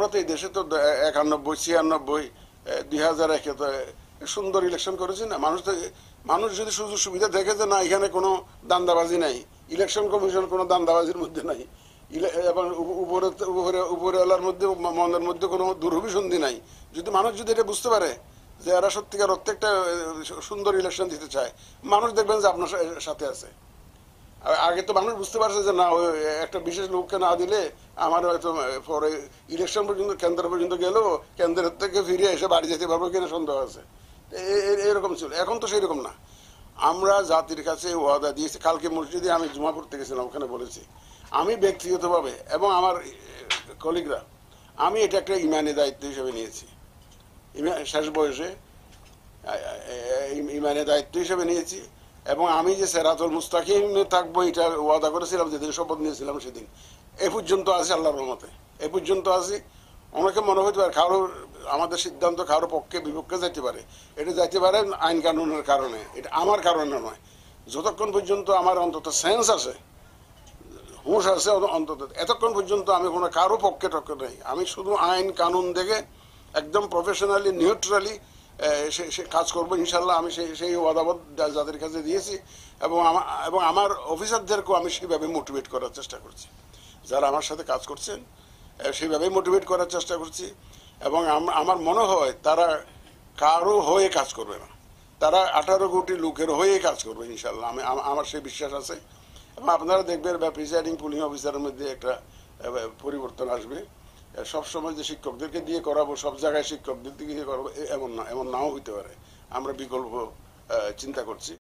আমরা তো এই দেশে তো 91, 96, 2001 তো সুন্দর ইলেকশন করেছি না। মানুষ যদি সুযোগ সুবিধা দেখে যে না এখানে কোনো দান্দাবাজি নাই, ইলেকশন কমিশন কোনো দান্দাবাজির মধ্যে নাই, এবং উপরেওয়ালার মধ্যে মনের মধ্যে কোনো দুরভিসন্ধি নাই, যদি মানুষ যদি এটা বুঝতে পারে যে এরা সত্যিকার অর্থে একটা সুন্দর ইলেকশন দিতে চায়, মানুষ দেখবেন যে আপনার সাথে আছে। আগে তো মানুষ বুঝতে পারছে যে না একটা বিশেষ লোককে না দিলে আমার হয়তো পরে ইলেকশন পর্যন্ত কেন্দ্র পর্যন্ত গেলেও কেন্দ্রের থেকে ফিরে এসে বাড়ি যেতে পারবো কিনা সন্দেহ আছে। এরকম ছিল, এখন তো সেই রকম না। আমরা জাতির কাছে ওয়াদা দিয়েছি। কালকে মসজিদে আমি জুমা পড়তে গেছিলাম, ওখানে বলেছি আমি ব্যক্তিগতভাবে এবং আমার কলিগরা, আমি এটা একটা ইমানি দায়িত্ব হিসেবে নিয়েছি। শেষ বয়সে ইমানের দায়িত্ব হিসেবে নিয়েছি, এবং আমি যে সেরাতুল মুস্তাকিমে থাকবো এটা ওয়াদা করেছিলাম যেদিন শপথ নিয়েছিলাম সেদিন। এ পর্যন্ত আছি আল্লাহর রহমতে, এ পর্যন্ত আছি। অনেকে মনে হতে পারে কারো আমাদের সিদ্ধান্ত কারো পক্ষে বিপক্ষে যাইতে পারে, এটা যাইতে পারে আইন কানুনের কারণে, এটা আমার কারণে নয়। যতক্ষণ পর্যন্ত আমার অন্তত সেন্স আছে, হুঁশ আছে অন্তত, এতক্ষণ পর্যন্ত আমি কোনো কারো পক্ষে টক্কে নেই। আমি শুধু আইন কানুন দেখে একদম প্রফেশনালি নিউট্রালি সে কাজ করবো ইনশাল্লাহ। আমি সেই ওয়াদাবাদ যাদের কাছে দিয়েছি, এবং আমার অফিসারদেরকেও আমি সেইভাবে মোটিভেট করার চেষ্টা করছি। যারা আমার সাথে কাজ করছেন সেইভাবে মোটিভেট করার চেষ্টা করছি, এবং আমার মনে হয় তারা কারো হয়ে কাজ করবে না, তারা 18 কোটি লোকের হয়ে কাজ করবে ইনশাল্লাহ। আমার সেই বিশ্বাস আছে, এবং আপনারা দেখবেন প্রিসাইডিং পুলিং অফিসারের মধ্যে একটা পরিবর্তন আসবে। সবসময় যে শিক্ষকদেরকে দিয়ে করাবো, সব জায়গায় শিক্ষকদের দিয়ে করাবো এমন নাও হইতে পারে। আমরা বিকল্প চিন্তা করছি।